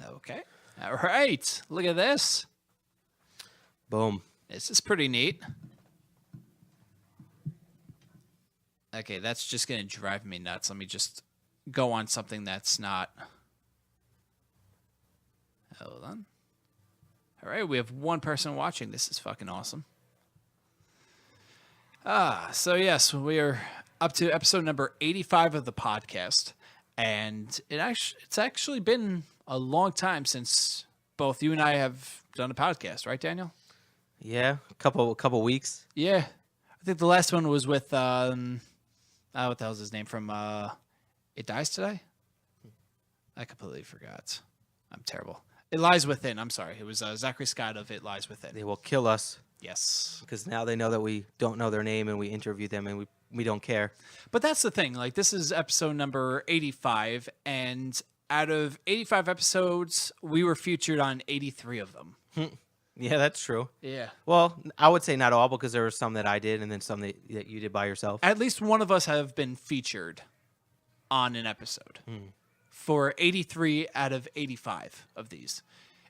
Okay. All right. Look at this. Boom. This is pretty neat. Okay, that's just going to drive me nuts. Let me just go on something that's not. Hold on. All right, we have one person watching. This is fucking awesome. So yes, we are up to episode number 85 of the podcast. And it's actually been a long time since both you and I have done a podcast, right, Daniel? Yeah, a couple weeks. Yeah. I think the last one was with what the hell's his name from It Dies Today? I completely forgot. I'm terrible. It Lies Within. I'm sorry. It was Zachary Scott of It Lies Within. They will kill us. Yes. Because now they know that we don't know their name and we interview them and we don't care. But that's the thing. Like, this is episode number 85, and out of 85 episodes, we were featured on 83 of them. Yeah, that's true. Yeah. Well, I would say not all, because there were some that I did and then some that you did by yourself. At least one of us have been featured on an episode for 83 out of 85 of these.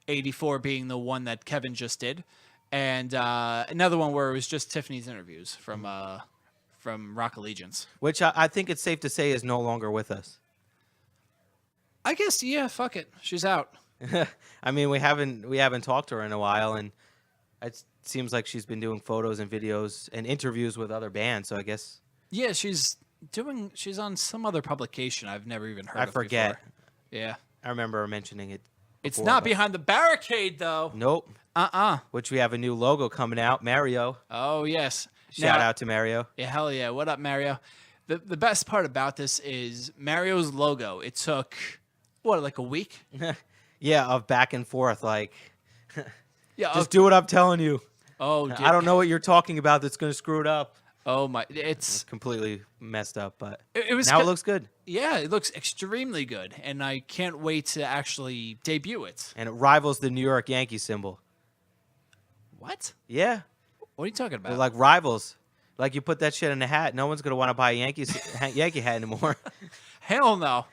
84 being the one that Kevin just did, and another one where it was just Tiffany's interviews from Rock Allegiance. Which I think it's safe to say is no longer with us. I guess, yeah, fuck it. She's out. I mean, we haven't talked to her in a while, and it seems like she's been doing photos and videos and interviews with other bands, so I guess. Yeah, she's on some other publication I've never even heard of. I forget. Before. Yeah. I remember her mentioning it before, It's not Behind the Barricade, though. Nope. Which we have a new logo coming out, Mario. Oh, yes. Shout out to Mario. Yeah, hell yeah. What up, Mario? The best part about this is Mario's logo. It took, like a week? Yeah, of back and forth, like, yeah, just do what I'm telling you. Oh, dude. I don't know what you're talking about that's going to screw it up. Oh, my. It's completely messed up, but it looks good. Yeah, it looks extremely good, and I can't wait to actually debut it. And it rivals the New York Yankee symbol. What? Yeah. What are you talking about? They're like rivals. Like, you put that shit in a hat, no one's going to want to buy a Yankee hat anymore. Hell no.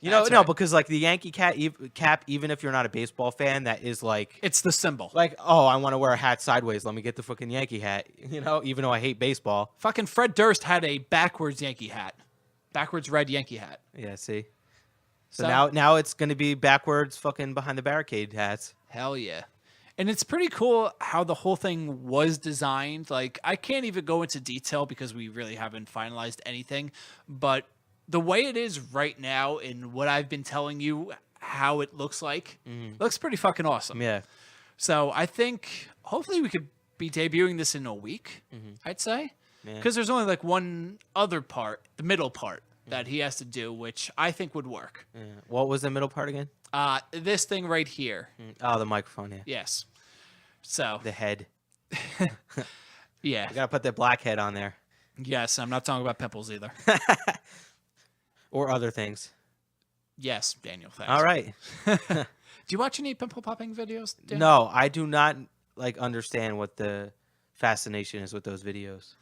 No, right. Because like the Yankee cap, even if you're not a baseball fan, that is like, it's the symbol. Like, oh, I want to wear a hat sideways. Let me get the fucking Yankee hat. Even though I hate baseball. Fucking Fred Durst had a backwards Yankee hat, backwards red Yankee hat. Yeah, see. So now it's gonna be backwards fucking Behind the Barricade hats. Hell yeah. And it's pretty cool how the whole thing was designed. Like, I can't even go into detail because we really haven't finalized anything, but the way it is right now and what I've been telling you how it looks like, looks pretty fucking awesome. Yeah. So I think hopefully we could be debuting this in a week, I'd say. Because there's only like one other part, the middle part, that he has to do, which I think would work. Yeah. What was the middle part again? This thing right here. Oh, the microphone, yeah. Yes. So. The head. Yeah. You got to put that black head on there. Yes, I'm not talking about pimples either. Or other things. Yes, Daniel, thanks. All right. Do you watch any pimple popping videos, Daniel? No, I do not understand what the fascination is with those videos.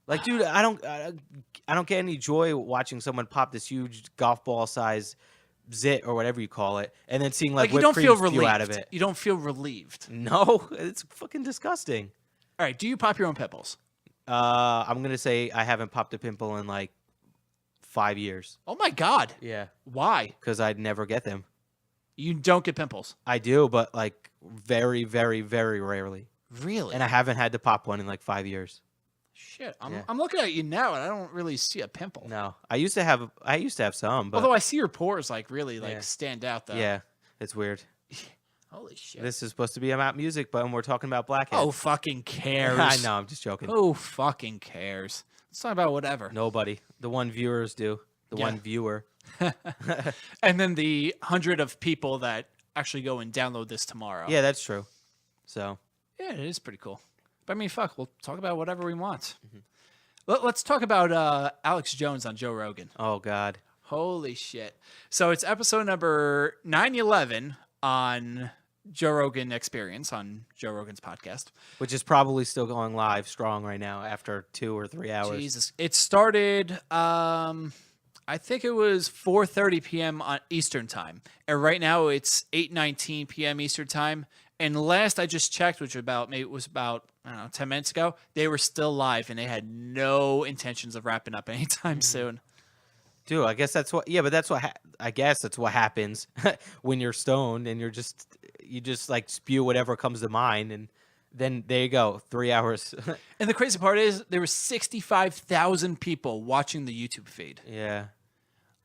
Like, dude, I don't get any joy watching someone pop this huge golf ball size zit or whatever you call it, and then seeing like you don't feel relieved. Spew out of it. You don't feel relieved. No, it's fucking disgusting. All right, do you pop your own pimples? I'm gonna say I haven't popped a pimple in like 5 years. Oh my God. Yeah. Why? Because I'd never get them. You don't get pimples? I do, but like very, very, very rarely. Really? And I haven't had to pop one in like 5 years. Shit, I'm looking at you now, and I don't really see a pimple. No, I used to have some, but although I see your pores like really stand out though. Yeah, it's weird. Holy shit! This is supposed to be about music, but we're talking about blackheads. Oh, fucking cares! I know, I'm just joking. Oh, fucking cares! Let's talk about whatever. Nobody. The one viewers do. One viewer. And then the 100 of people that actually go and download this tomorrow. Yeah, that's true. So. Yeah, it is pretty cool. But I mean, fuck, we'll talk about whatever we want. Let's talk about Alex Jones on Joe Rogan. Oh, God. Holy shit. So it's episode number 911 on Joe Rogan Experience on Joe Rogan's podcast. Which is probably still going live strong right now after 2 or 3 hours. Jesus. It started, I I think it was 4:30 p.m. on Eastern time, and right now it's 8:19 p.m. Eastern time. And last I just checked, which was about I don't know 10 minutes ago, they were still live and they had no intentions of wrapping up anytime soon. Dude, I guess that's what. Yeah, but that's what. I guess that's what happens when you're stoned and you just like spew whatever comes to mind, and then there you go, 3 hours. And the crazy part is there were 65,000 people watching the YouTube feed. Yeah.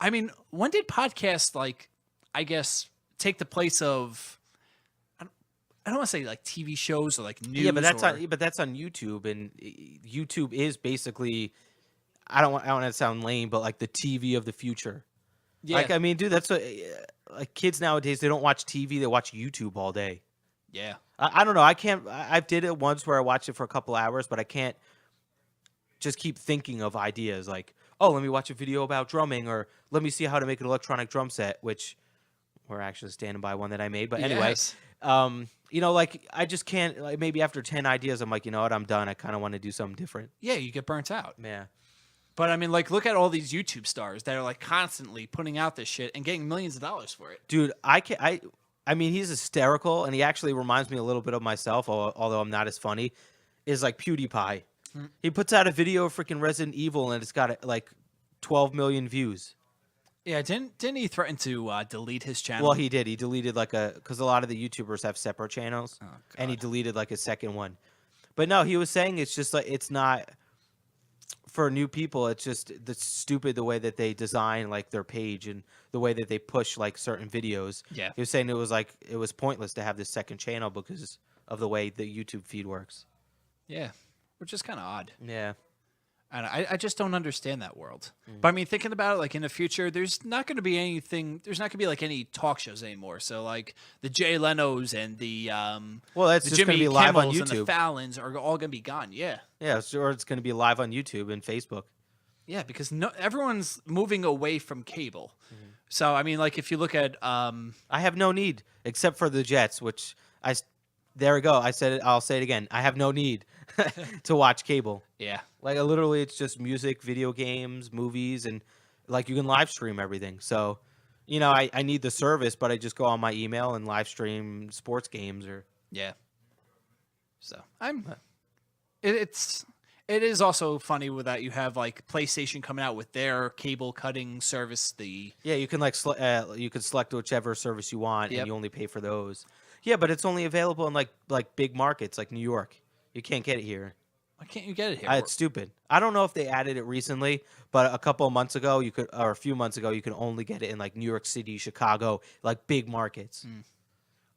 I mean, when did podcasts I guess take the place of? I don't want to say like TV shows or like news. Yeah, but that's on YouTube, and YouTube is basically. I don't want to sound lame, but like the TV of the future. Yeah. Like, I mean, dude, that's what like kids nowadays, they don't watch TV, they watch YouTube all day. Yeah. I don't know. I did it once where I watched it for a couple hours, but I can't just keep thinking of ideas like, oh, let me watch a video about drumming, or let me see how to make an electronic drum set, which we're actually standing by one that I made. But anyway, yes. Like I just can't, like maybe after 10 ideas, I'm like, you know what, I'm done. I kind of want to do something different. Yeah, you get burnt out. Yeah. But I mean, like, look at all these YouTube stars that are like constantly putting out this shit and getting millions of dollars for it. Dude, I mean, he's hysterical, and he actually reminds me a little bit of myself, although I'm not as funny. Is like PewDiePie. He puts out a video of freaking Resident Evil, and it's got like 12 million views. Yeah, didn't he threaten to delete his channel? Well, he did. He deleted because a lot of the YouTubers have separate channels, and he deleted like a second one. But no, he was saying it's just like it's not. For new people, it's just stupid the way that they design like their page and the way that they push like certain videos. Yeah. He was saying it was pointless to have this second channel because of the way the YouTube feed works. Yeah, which is kind of odd. Yeah. And I just don't understand that world. But I mean, thinking about it, like in the future, there's not going to be like any talk shows anymore. So like the Jay Leno's and the that's the just going to Jimmy be live on Kimmels YouTube. and the Fallons are all going to be gone. Yeah. Yeah, or it's going to be live on YouTube and Facebook. Yeah, because everyone's moving away from cable. So I mean, like if you look at I have no need except for the Jets, which there we go. I said it. I'll say it again. I have no need to watch cable. Yeah. Like literally, it's just music, video games, movies, and like you can live stream everything. So, you know, I need the service, but I just go on my email and live stream sports games or. Yeah. So it is also funny with that you have like PlayStation coming out with their cable cutting service. You can like you can select whichever service you want, Yep. and you only pay for those. Yeah, but it's only available in like big markets like New York. You can't get it here. Why can't you get it here? It's stupid. I don't know if they added it recently, but a couple of months ago, or a few months ago, you could only get it in like New York City, Chicago, like big markets.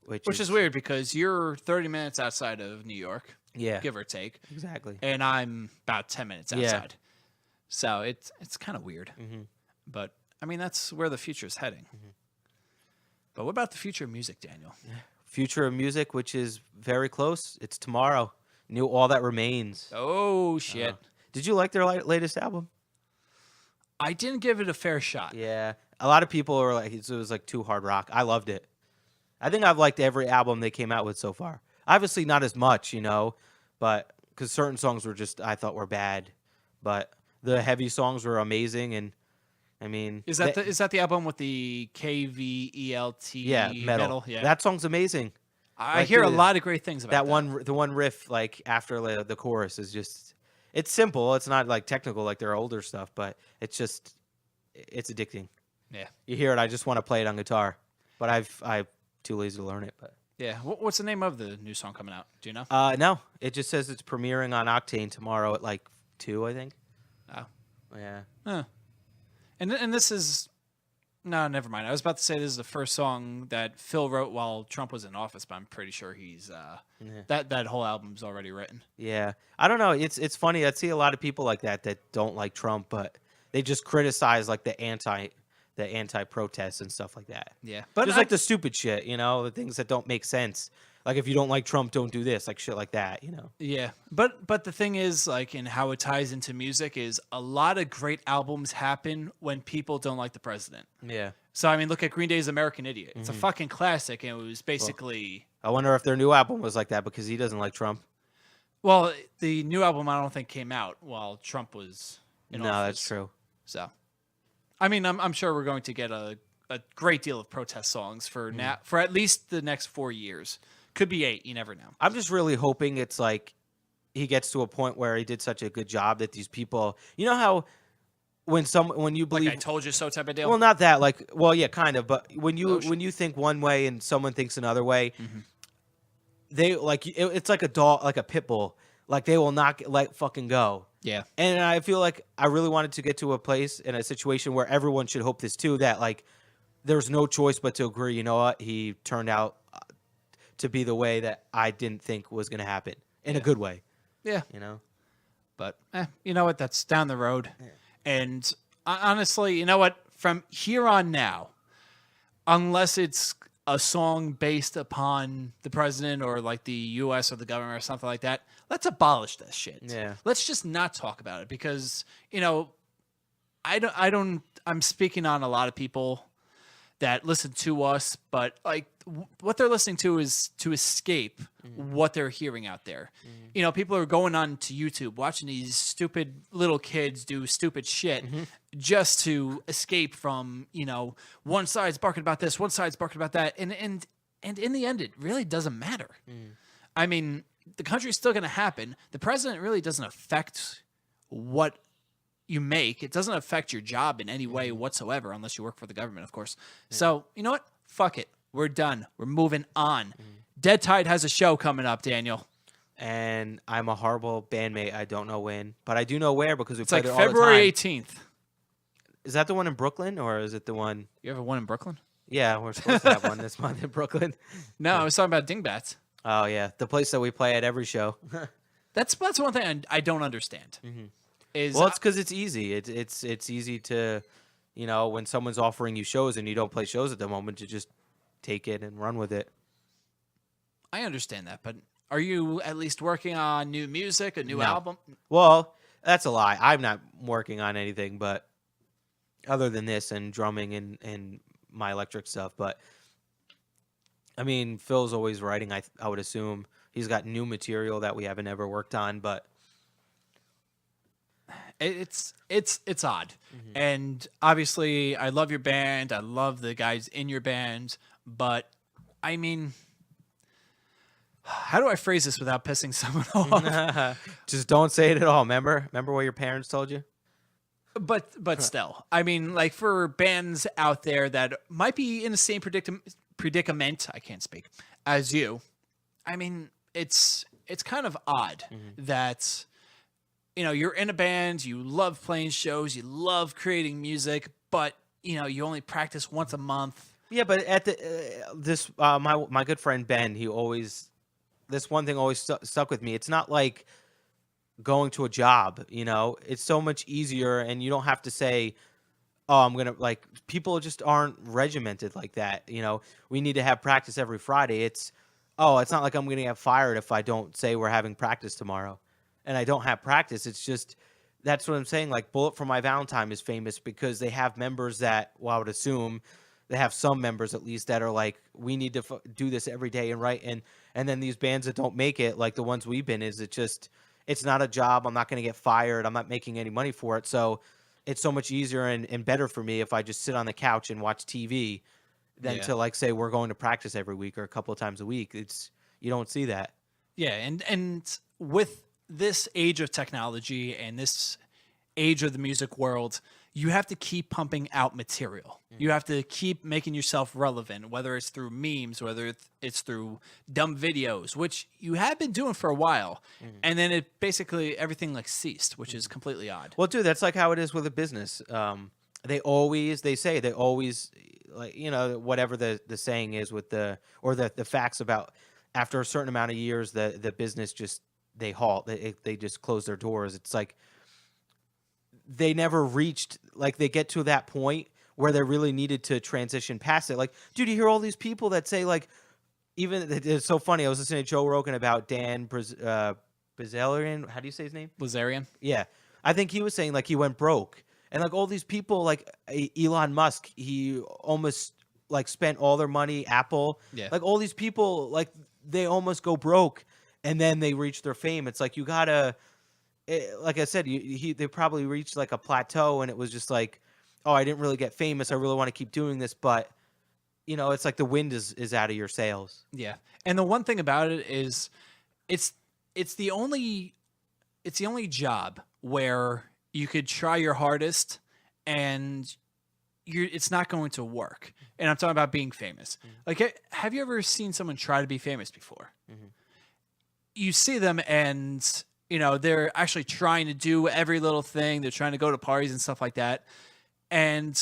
Which is weird because you're 30 minutes outside of New York, give or take. Exactly. And I'm about 10 minutes outside. Yeah. So it's kind of weird. But I mean, that's where the future is heading. But what about the future of music, Daniel? Future of music, which is very close. It's tomorrow. New All That Remains. Oh, shit. Did you like their latest album? I didn't give it a fair shot. Yeah. A lot of people were like, it was like too hard rock. I loved it. I think I've liked every album they came out with so far. Obviously not as much, you know, but because certain songs I thought were bad. But the heavy songs were amazing. And I mean. Is that the album with the KVELT metal? Yeah. That song's amazing. I hear a lot of great things about that. The one riff, like after the chorus, is just, it's simple. It's not like technical like their older stuff, but it's addicting. Yeah, you hear it. I just want to play it on guitar, but I'm too lazy to learn it. But yeah, what's the name of the new song coming out? Do you know? No, it just says it's premiering on Octane tomorrow at like 2, I think. Oh, yeah. Huh. And this is. No, never mind. I was about to say this is the first song that Phil wrote while Trump was in office, but I'm pretty sure he's that whole album's already written. Yeah, I don't know. It's funny. I see a lot of people like that don't like Trump, but they just criticize like the anti-protests and stuff like that. Yeah, but just like the stupid shit, you know, the things that don't make sense. Like if you don't like Trump, don't do this, like shit like that, you know. Yeah, but the thing is, like, in how it ties into music is a lot of great albums happen when people don't like the president. Yeah. So I mean, look at Green Day's "American Idiot." It's a fucking classic, and it was basically. I wonder if their new album was like that because he doesn't like Trump. Well, the new album I don't think came out while Trump was in office. No, that's true. So, I mean, I'm sure we're going to get a great deal of protest songs for now, for at least the next 4 years. Could be 8. You never know. I'm just really hoping it's like he gets to a point where he did such a good job that these people, you know how when you believe, Like I told you so type of deal. well, not that, like, well, yeah, kind of, but when you think one way and someone thinks another way, they like it's like a dog, like a pit bull, like they will not let fucking go. Yeah. And I feel like I really wanted to get to a place in a situation where everyone should hope this too, that like there's no choice but to agree. You know what? He turned out to be the way that I didn't think was going to happen in a good way. Yeah. You know? But you know what? That's down the road. Yeah. And honestly, you know what? From here on now, unless it's a song based upon the president or like the U.S. or the government or something like that, let's abolish this shit. Yeah. Let's just not talk about it because, you know, I'm speaking on a lot of people that listen to us, but like what they're listening to is to escape what they're hearing out there. You know, people are going on to YouTube watching these stupid little kids do stupid shit just to escape from, you know, one side's barking about this, one side's barking about that. And in the end, it really doesn't matter. I mean, the country's still going to happen. The president really doesn't affect what you make. It doesn't affect your job in any way whatsoever, unless you work for the government, of course. So, you know what? Fuck it. We're done. We're moving on. Dead Tide has a show coming up, Daniel. And I'm a horrible bandmate. I don't know when, but I do know where because we It's played like it all the time. February 18th. Is that the one in Brooklyn or is it the one? You have one in Brooklyn? Yeah, we're supposed to have one this month in Brooklyn. No, I was talking about Dingbats. Oh yeah, the place that we play at every show. That's one thing I don't understand. Is Well, it's because it's easy. It's easy to, you know, when someone's offering you shows and you don't play shows at the moment, to just take it and run with it. I understand that, but are you at least working on new music, a new album? Well, that's a lie. I'm not working on anything, but other than this and drumming and my electric stuff. But I mean, Phil's always writing. I would assume he's got new material that we haven't ever worked on, but. It's odd. And obviously I love your band. I love the guys in your band, but I mean, how do I phrase this without pissing someone off? Just don't say it at all. Remember what your parents told you? But still, I mean, like for bands out there that might be in the same predicament, I can't speak, as you. I mean, it's kind of odd that, you know, you're in a band, you love playing shows, you love creating music, but, you know, you only practice once a month. Yeah, but at the my good friend Ben, this one thing always stuck with me. It's not like going to a job, you know. It's so much easier, and you don't have to say, "Oh, I'm gonna," like, people just aren't regimented like that. You know, we need to have practice every Friday. It's not like I'm gonna get fired if I don't say we're having practice tomorrow. And I don't have practice. It's just, that's what I'm saying. Like Bullet for My Valentine is famous because they have members that, well, I would assume they have some members at least that are like, we need to do this every day and write. And then these bands that don't make it, like the ones we've been, it's not a job. I'm not going to get fired. I'm not making any money for it. So it's so much easier and better for me if I just sit on the couch and watch TV than to like say we're going to practice every week or a couple of times a week. You don't see that. Yeah. And with this age of technology and this age of the music world, you have to keep pumping out material. You have to keep making yourself relevant, whether it's through memes, whether it's through dumb videos, which you have been doing for a while. And then it basically everything like ceased, which is completely odd. Well, dude, that's like how it is with a business. They say like, you know, whatever the saying is with the facts about after a certain amount of years, the business just, they halt. They just close their doors. It's like they never reached, like they get to that point where they really needed to transition past it. Like, dude, you hear all these people that say like, even it's so funny. I was listening to Joe Rogan about Dan Bilzerian. How do you say his name? Bilzerian. Yeah, I think he was saying like he went broke, and like all these people like Elon Musk, he almost like spent all their money. Apple, like all these people, like they almost go broke. And then they reach their fame. It's like you gotta, like I said, they probably reached like a plateau, and it was just like oh, I didn't really get famous. I really want to keep doing this, but it's like the wind is out of your sails. Yeah. And the one thing about it is it's the only job where you could try your hardest and it's not going to work. And I'm talking about being famous. Like, have you ever seen someone try to be famous before? You see them and, they're actually trying to do every little thing. They're trying to go to parties and stuff like that. And,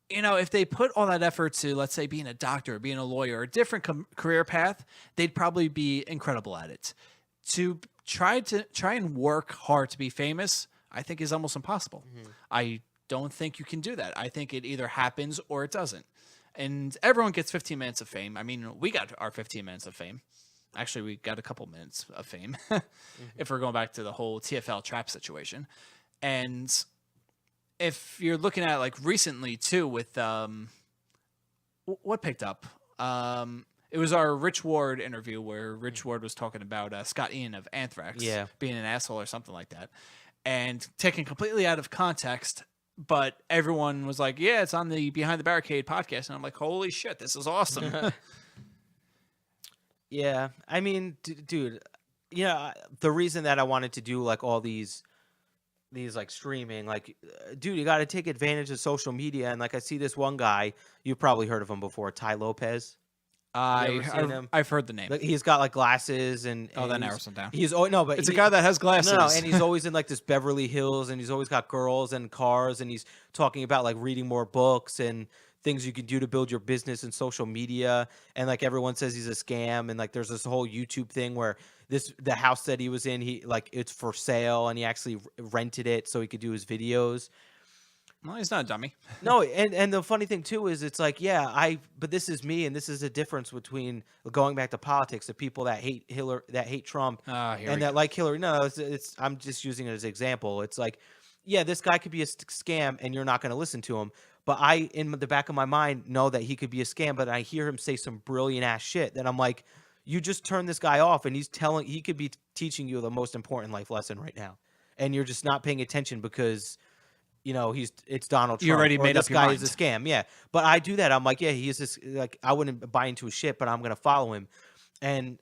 if they put all that effort to, let's say, being a doctor, being a lawyer, a different career path, they'd probably be incredible at it. To try and work hard to be famous, I think is almost impossible. I don't think you can do that. I think it either happens or it doesn't. And everyone gets 15 minutes of fame. I mean, we got our 15 minutes of fame. Actually, we got a couple minutes of fame if we're going back to the whole TFL trap situation. And if you're looking at like recently too with what picked up? It was our Rich Ward interview where Rich Ward was talking about Scott Ian of Anthrax being an asshole or something like that. And taken completely out of context, but everyone was like, yeah, it's on the Behind the Barricade podcast. And I'm like, holy shit, this is awesome. Yeah. I mean, dude, the reason that I wanted to do like all these like streaming, like, dude, you got to take advantage of social media. And like, I see this one guy, you've probably heard of him before, Ty Lopez. I've heard the name. Like, he's got like glasses and that narrows him down. But it's a guy that has glasses. No, and he's always in like this Beverly Hills, and he's always got girls and cars, and he's talking about like reading more books and things you can do to build your business and social media. And like everyone says he's a scam, and like there's this whole YouTube thing where the house that he was in, it's for sale, and he actually rented it so he could do his videos. Well, he's not a dummy. No, and the funny thing too is it's like, but this is me, and this is a difference between going back to politics, the people that hate Hillary, that hate Trump, and that like Hillary. No, it's I'm just using it as an example. It's like, yeah, this guy could be a scam, and you're not going to listen to him. But I, in the back of my mind, know that he could be a scam. But I hear him say some brilliant ass shit that I'm like, you just turn this guy off, and he could be teaching you the most important life lesson right now, and you're just not paying attention because it's Donald Trump. You already made this up your guy mind. is a scam. Yeah. But I do that. I'm like, yeah, he is this, like, I wouldn't buy into his shit, but I'm going to follow him. And,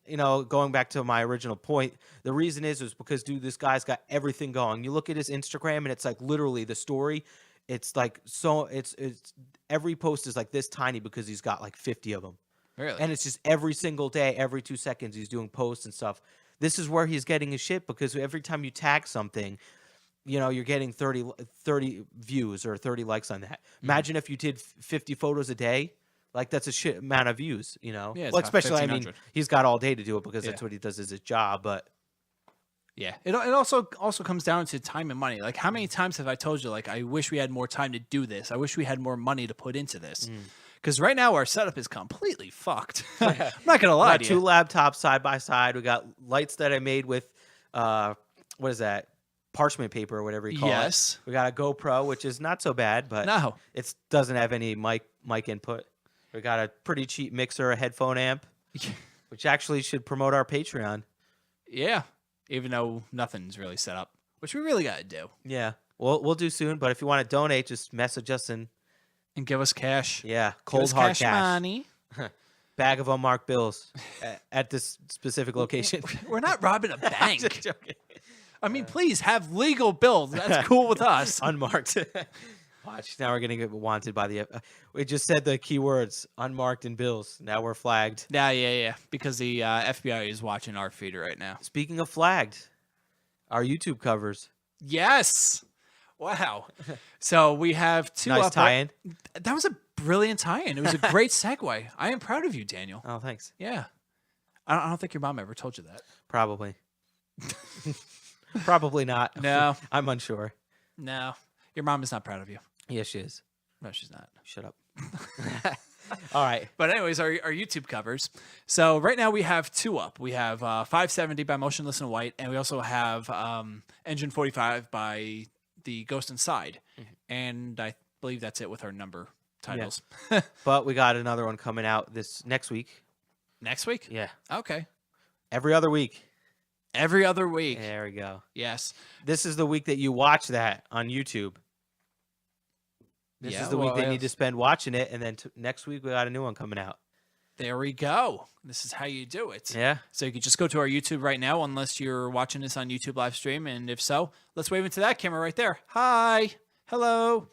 going back to my original point, the reason is because, dude, this guy's got everything going. You look at his Instagram and it's like literally the story. It's like, it's every post is like this tiny because he's got like 50 of them. Really? And it's just every single day, every 2 seconds, he's doing posts and stuff. This is where he's getting his shit because every time you tag something, you're getting 30 views or 30 likes on that. Imagine if you did 50 photos a day. Like, that's a shit amount of views, Yeah, well, especially, I mean, he's got all day to do it because that's what he does as his job, but. Yeah. It also comes down to time and money. Like, how many times have I told you, like, I wish we had more time to do this. I wish we had more money to put into this. Because right now our setup is completely fucked. I'm not going to lie to you. We got 2 laptops side by side. We got lights that I made with, what is that? Parchment paper or whatever you call it. We got a GoPro, which is not so bad, but it doesn't have any mic input. We got a pretty cheap mixer, a headphone amp, which actually should promote our Patreon. Yeah, even though nothing's really set up, which we really got to do. Yeah, we'll do soon, but if you want to donate, just message us and give us cash. Yeah, cold hard cash. Money. Bag of unmarked bills at this specific location. We're not robbing a bank. Just joking. I mean, please have legal bills. That's cool with us. Unmarked. Watch, now we're going to get wanted by the... we just said the keywords, unmarked and bills. Now we're flagged. Yeah. Because the FBI is watching our feed right now. Speaking of flagged, our YouTube covers. Yes. Wow. So we have 2 nice tie-in. That was a brilliant tie-in. It was a great segue. I am proud of you, Daniel. Oh, thanks. Yeah. I don't think your mom ever told you that. Probably. Probably not. No. I'm unsure. No. Your mom is not proud of you. Yes, she is. No, she's not. Shut up. All right. But anyways, our YouTube covers. So right now we have 2 up. We have 570 by Motionless in White, and we also have Engine 45 by The Ghost Inside. And I believe that's it with our number titles. Yeah. But we got another one coming out this next week. Next week? Yeah. Okay. Every other week. Every other week. There we go. Yes. This is the week that you watch that on YouTube. This Yeah, is the week well, they need to spend watching it, and then next week we got a new one coming out. There we go. This is how you do it. Yeah. So you can just go to our YouTube right now, unless you're watching this on YouTube live stream. And if so, let's wave into that camera right there. Hi. Hello.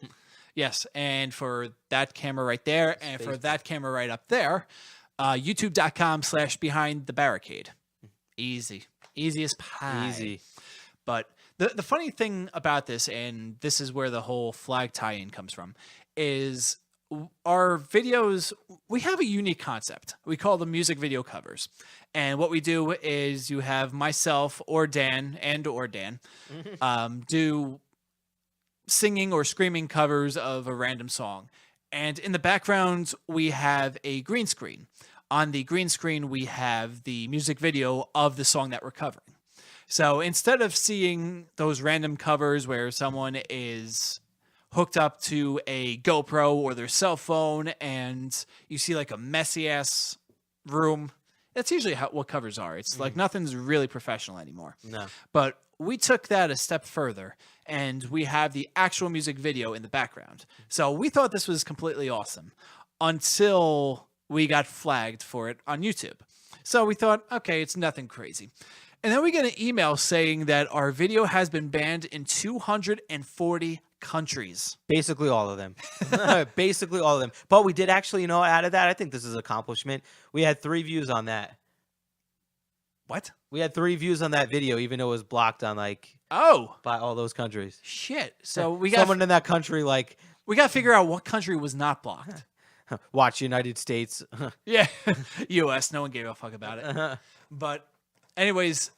Yes. And for that camera right there, and for that camera right up there, youtube.com/Behind the Barricade. Easy. Easy as pie. Easy. But the funny thing about this, and this is where the whole flag tie-in comes from, is our videos, we have a unique concept. We call them music video covers. And what we do is you have myself or Dan do singing or screaming covers of a random song. And in the background, we have a green screen. On the green screen, we have the music video of the song that we're covering. So instead of seeing those random covers where someone is hooked up to a GoPro or their cell phone and you see like a messy ass room, that's usually what covers are. It's like nothing's really professional anymore. No. But we took that a step further and we have the actual music video in the background. So we thought this was completely awesome until we got flagged for it on YouTube. So we thought, okay, it's nothing crazy. And then we get an email saying that our video has been banned in 240 countries. Basically all of them. Basically all of them. But we did actually, out of that, I think this is an accomplishment. We had 3 views on that. What? We had 3 views on that video, even though it was blocked on by all those countries. Shit. So we got someone in that country we got to figure out what country was not blocked. Watch United States. Yeah. US, no one gave a fuck about it. But anyways,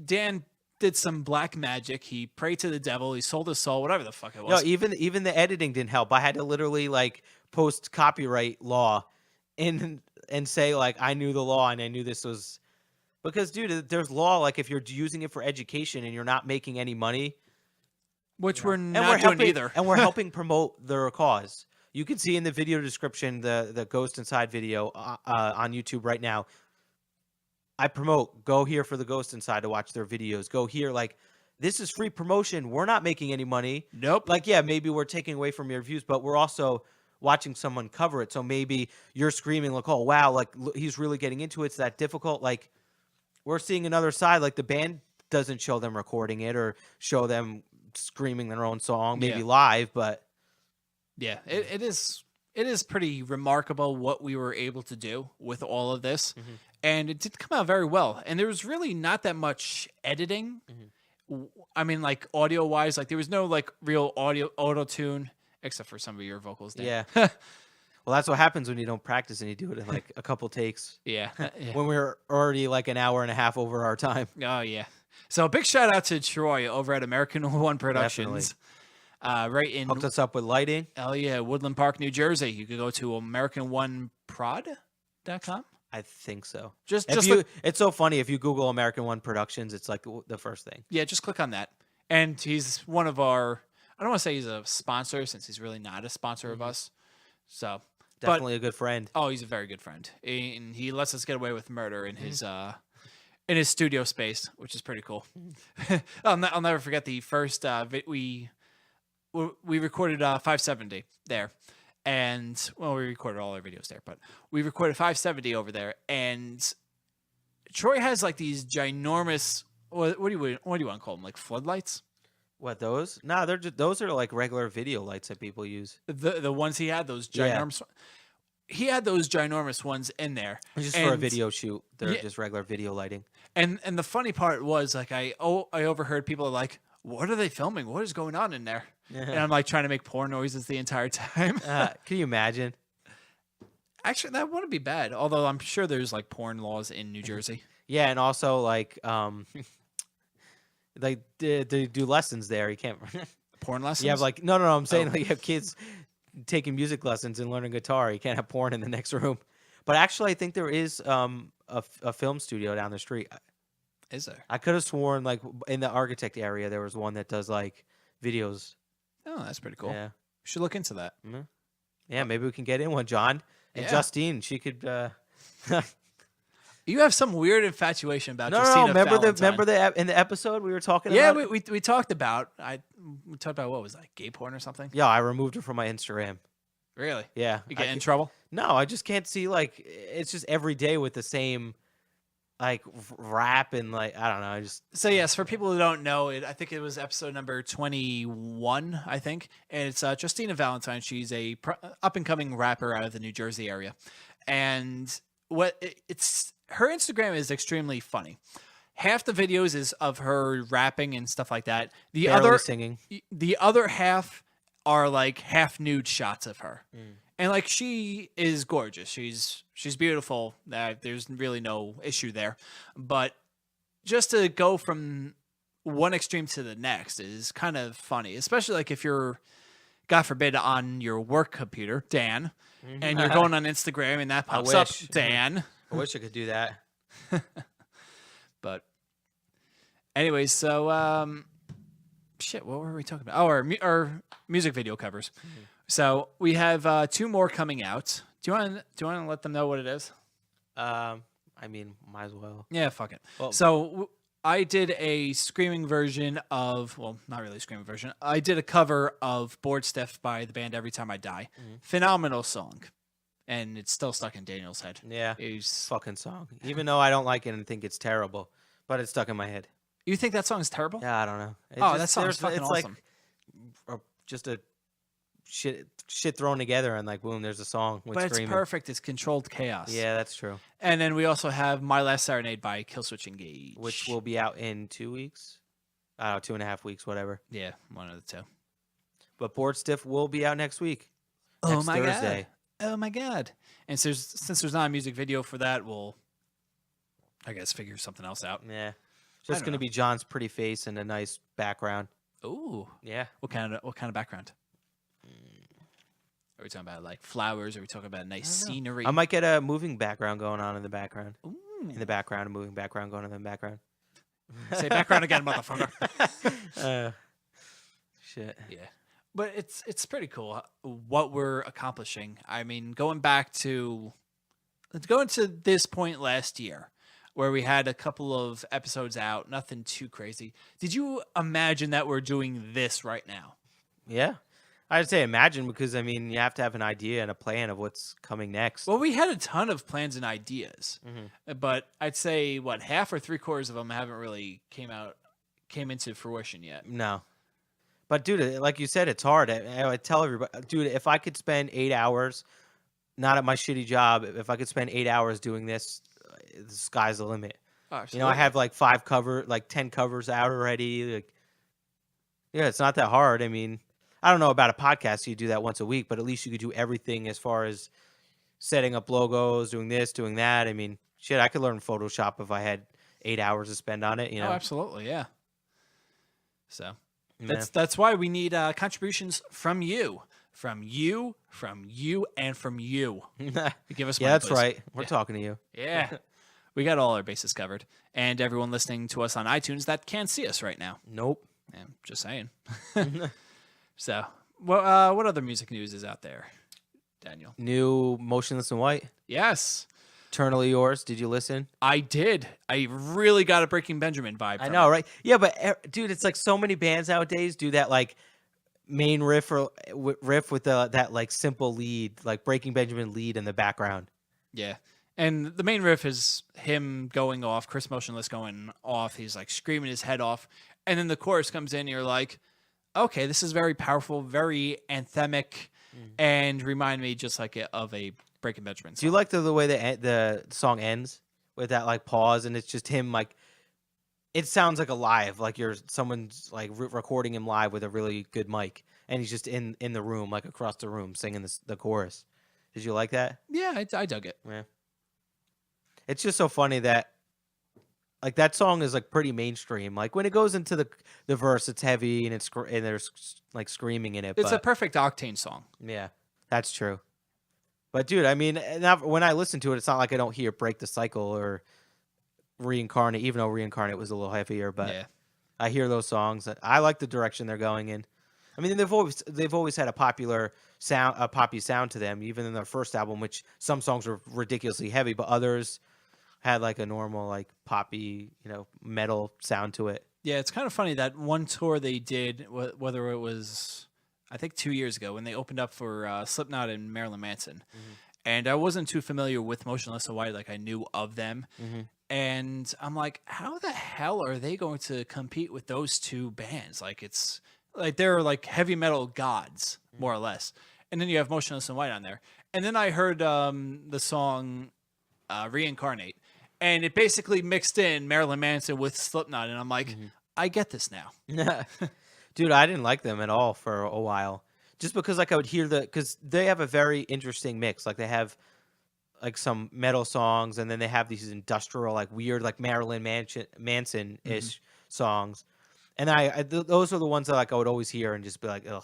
Dan did some black magic. He prayed to the devil. He sold his soul, whatever the fuck it was. No, even the editing didn't help. I had to literally post copyright law and say I knew the law and I knew this was because dude, there's law if you're using it for education and you're not making any money, which we're not doing either. And we're helping promote their cause. You can see in the video description the Ghost Inside video on YouTube right now. I promote, go here for the Ghost Inside to watch their videos. Go here. This is free promotion. We're not making any money. Nope. Yeah, maybe we're taking away from your views, but we're also watching someone cover it. So maybe you're screaming oh, wow, he's really getting into it. It's that difficult. We're seeing another side. The band doesn't show them recording it or show them screaming their own song, maybe live, but. Yeah, it is pretty remarkable what we were able to do with all of this. Mm-hmm. And it did come out very well. And there was really not that much editing. Mm-hmm. I mean, audio wise, there was no real auto tune, except for some of your vocals there. Yeah. Well, that's what happens when you don't practice and you do it in a couple takes. Yeah. When we're already an hour and a half over our time. Oh, yeah. So a big shout out to Troy over at American One Productions. Right in hooked us up with lighting. Oh, yeah. Woodland Park, New Jersey. You could go to AmericanOneProd.com. I think so. It's so funny if you Google American One Productions, it's the first thing. Yeah, just click on that. And he's one of our. I don't want to say he's a sponsor since he's really not a sponsor of us. So definitely a good friend. Oh, he's a very good friend, and he lets us get away with murder in his studio space, which is pretty cool. I'll never forget the first we recorded 570 there. And, we recorded all our videos there, but we recorded 570 over there. And Troy has these ginormous, what do you want to call them? Floodlights? What, those? No, those are regular video lights that people use. The ones he had, those ginormous. Yeah. He had those ginormous ones in there. Just for a video shoot. They're just regular video lighting. And the funny part was I overheard people what are they filming? What is going on in there? And I'm trying to make porn noises the entire time. Can you imagine? Actually, that wouldn't be bad. Although I'm sure there's porn laws in New Jersey. Yeah, and also they do lessons there. You can't porn lessons. You have no. I'm saying you have kids taking music lessons and learning guitar. You can't have porn in the next room. But actually, I think there is a film studio down the street. Is there? I could have sworn in the Architect area there was one that does videos. Oh, that's pretty cool. Yeah, we should look into that. Mm-hmm. Yeah, maybe we can get in one, John and Justine. She could. You have some weird infatuation about No, Justina remember Valentine. in the episode we were talking Yeah, about? we talked about we talked about what was that, gay porn or something? Yeah, I removed her from my Instagram. Really? Yeah. You get in trouble? No, I just can't see, like, it's just every day with the same, like, rap and, like, I don't know. I just. So, yes, for people who don't know, I think it was episode number 21, I think. And it's Justina Valentine. She's a up-and-coming rapper out of the New Jersey area. And her Instagram is extremely funny. Half the videos is of her rapping and stuff like that. Barely singing. The other half are like half nude shots of her. And like she is gorgeous. She's beautiful. There's really no issue there. But just to go from one extreme to the next is kind of funny, especially like if you're, God forbid, on your work computer, Dan, and you're going on Instagram and that pops up, Dan. I wish I could do that. But anyways, so shit, what were we talking about? Oh, our music video covers. So we have 2 more coming out. Do you want to let them know what it is? I mean, might as well. Yeah, fuck it. Well, So I did a screaming version of, well, not really a screaming version. I did a cover of Bored Stiff by the band Every Time I Die. Phenomenal song. And it's still stuck in Daniel's head. Yeah, It's fucking song. Even though I don't like it and think it's terrible, but it's stuck in my head. You think that song is terrible? Yeah, I don't know. That song is fucking awesome. Like just a shit thrown together and like boom, there's a song with But screaming. it's perfect. It's controlled chaos. Yeah, that's true. And then we also have My Last Serenade by Killswitch Engage. Which will be out in 2 weeks. I don't know, 2.5 weeks, whatever. Yeah, one of the two. But Bored Stiff will be out next week. Oh Next my Thursday. God. Oh my God. And since there's not a music video for that, we'll, I guess, figure something else out. Yeah. I Just don't going to know. be John's pretty face and a nice background. Ooh. Yeah. What kind of background? Are we talking about like flowers? Are we talking about nice scenery? I might get a moving background going on in the background. Ooh. In the background, a moving background going on in the background. Say background again, motherfucker. Shit. Yeah. But it's pretty cool what we're accomplishing. I mean, going to this point last year where we had a couple of episodes out, nothing too crazy. Did you imagine that we're doing this right now? Yeah. I'd say imagine because, I mean, you have to have an idea and a plan of what's coming next. Well, we had a ton of plans and ideas, but I'd say, half or 3/4 of them haven't really came into fruition yet. No. But, dude, like you said, it's hard. I tell everybody, dude, if I could spend 8 hours, not at my shitty job, if I could spend 8 hours doing this, the sky's the limit. Oh, You know, I have like 10 covers out already. Like, yeah, it's not that hard. I mean, I don't know about a podcast. You do that once a week, but at least you could do everything as far as setting up logos, doing this, doing that. I mean, shit, I could learn Photoshop if I had 8 hours to spend on it. You know, Oh, absolutely, yeah. So Yeah. that's why we need contributions from you, and from you. Give us money, yeah, that's please. right. We're talking to you. Yeah. We got all our bases covered. And everyone listening to us on iTunes that can't see us right now. Nope. Yeah, just saying. So, what other music news is out there, Daniel? New Motionless in White. Yes, Eternally Yours. Did you listen? I did. I really got a Breaking Benjamin vibe. I from know, it. right? Yeah, but dude, it's like so many bands nowadays do that like main riff with that like simple lead, like Breaking Benjamin lead in the background. Yeah. And the main riff is him going off, Chris Motionless going off. He's like screaming his head off. And then the chorus comes in and you're like, okay, this is very powerful, very anthemic, and remind me just like of a Breaking Benjamin song. Do you like the way the song ends with that like pause and it's just him like it sounds like alive, like someone's like recording him live with a really good mic and he's just in the room, like across the room singing the chorus. Did you like that? Yeah, I dug it. Yeah. It's just so funny that like that song is like pretty mainstream. Like when it goes into the verse, it's heavy and and there's like screaming in it. It's but, a perfect Octane song. yeah, that's true. But dude, I mean, when I listen to it, it's not like I don't hear Break the Cycle or Reincarnate, even though Reincarnate was a little heavier. But Yeah. I hear those songs. I like the direction they're going in. I mean, they've always had a popular sound, a poppy sound to them, even in their first album, which some songs were ridiculously heavy, but others had like a normal like poppy, metal sound to it. Yeah, it's kind of funny that one tour they did, whether it was, I think 2 years ago, when they opened up for Slipknot and Marilyn Manson. And I wasn't too familiar with Motionless in White, like I knew of them. And I'm like, how the hell are they going to compete with those two bands? Like it's like they're like heavy metal gods, more or less. And then you have Motionless in White on there. And then I heard the song Reincarnate. And it basically mixed in Marilyn Manson with Slipknot. And I'm like, I get this now. Dude, I didn't like them at all for a while. Just because like I would hear because they have a very interesting mix. Like they have like some metal songs, and then they have these industrial, like weird, like Marilyn Manson-ish songs. And those are the ones that like I would always hear and just be like, ugh,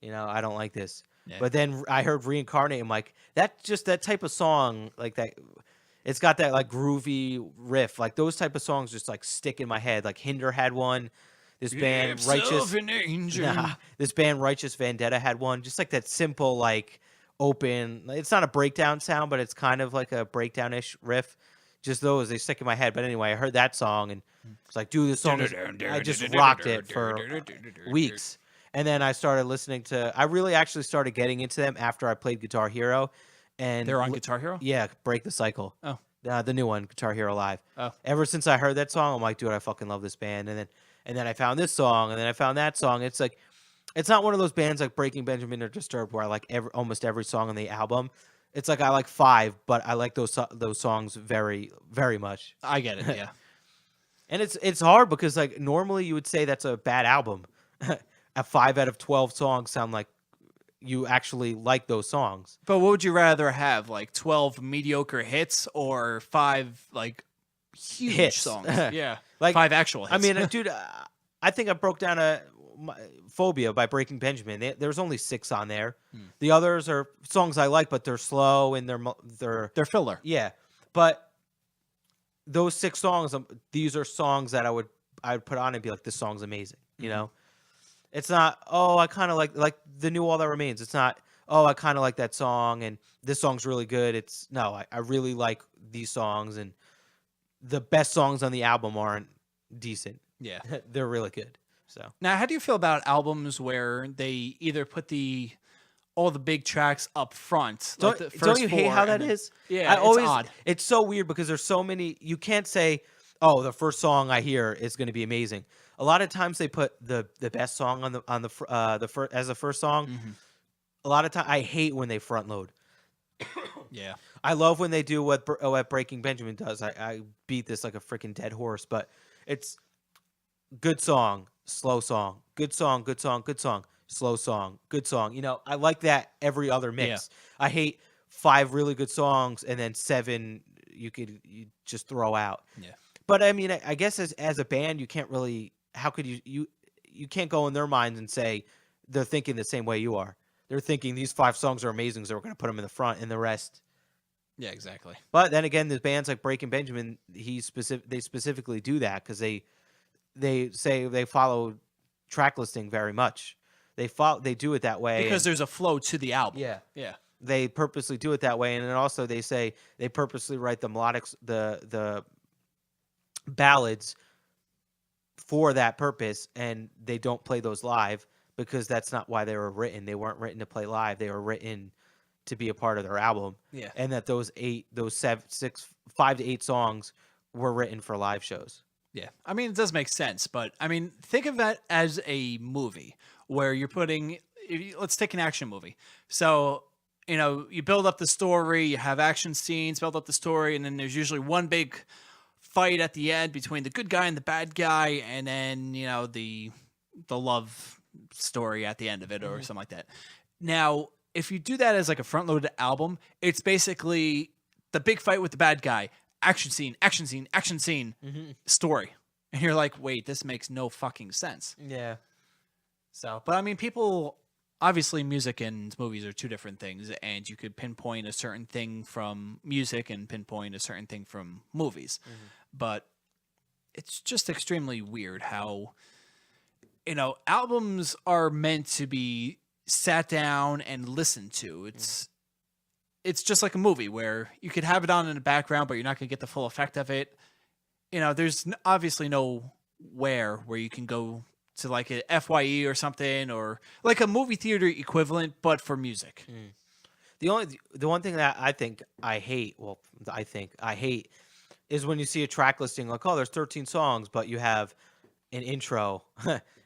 I don't like this. Yeah. But then I heard Reincarnate. I'm like, that type of song, like that. It's got that like groovy riff. Like those type of songs just like stick in my head. Like Hinder had one. This band Righteous Vendetta had one. Just like that simple, like open. It's not a breakdown sound, but it's kind of like a breakdown-ish riff. Just those, they stick in my head. But anyway, I heard that song and it's like, dude, this song I just rocked it for weeks. And then I started listening to. I really actually started getting into them after I played Guitar Hero. And they're on Guitar Hero? Yeah, Break the Cycle. Oh. The new one, Guitar Hero Live. Oh. Ever since I heard that song, I'm like, dude, I fucking love this band. And then I found this song, and then I found that song. It's like, it's not one of those bands like Breaking Benjamin or Disturbed where I like almost every song on the album. It's like I like 5, but I like those songs very, very much. I get it, yeah. And it's hard because like normally you would say that's a bad album. A 5 out of 12 songs sound like you actually like those songs. But what would you rather have, like 12 mediocre hits or 5 like huge hits. songs? Yeah, like 5 actual hits. I mean, dude, I think I broke down Phobia by Breaking Benjamin. There's only 6 on there. The others are songs I like, but they're slow and they're filler. Yeah, but those 6 songs, these are songs that I would put on and be like, this song's amazing. It's not, oh, I kind of like the new All That Remains. It's not, oh, I kind of like that song and this song's really good. It's no, I really like these songs, and the best songs on the album aren't decent. Yeah, they're really good. So now, how do you feel about albums where they either put all the big tracks up front? Don't, like the don't you hate how that is? Yeah, it's odd. It's so weird because there's so many. You can't say, oh, the first song I hear is going to be amazing. A lot of times they put the best song on the first as the first song. A lot of time I hate when they front load. Yeah, I love when they do what Breaking Benjamin does. I beat this like a freaking dead horse, but it's good song, slow song, good song, good song, good song, slow song, good song. I like that every other mix. Yeah. I hate 5 really good songs and then 7 you just throw out. Yeah. But I mean, I guess as a band, you can't really. How could you can't go in their minds and say they're thinking the same way you are. They're thinking these 5 songs are amazing, so we're going to put them in the front, and the rest. Yeah, exactly. But then again, the bands like Breaking Benjamin, they specifically do that because they say they follow track listing very much. They do it that way because there's a flow to the album. Yeah. They purposely do it that way, and then also they say they purposely write the melodics, the ballads for that purpose, and they don't play those live because that's not why they were written. They weren't written to play live. They were written to be a part of their album. Yeah. And that those 5 to 8 songs were written for live shows. Yeah. I mean, it does make sense, but I mean, think of that as a movie where you're let's take an action movie. So, you build up the story, you have action scenes, build up the story, and then there's usually one big fight at the end between the good guy and the bad guy, and then the love story at the end of it or something like that. Now, if you do that as like a front-loaded album, it's basically the big fight with the bad guy, action scene, story, and you're like, wait, this makes no fucking sense. Yeah. So, but I mean, people. Obviously, music and movies are 2 different things, and you could pinpoint a certain thing from music and pinpoint a certain thing from movies. But it's just extremely weird how, albums are meant to be sat down and listened to. It's it's just like a movie where you could have it on in the background, but you're not going to get the full effect of it. There's obviously no where you can go to like a FYE or something, or like a movie theater equivalent, but for music. The one thing that I hate is when you see a track listing like, oh, there's 13 songs, but you have an intro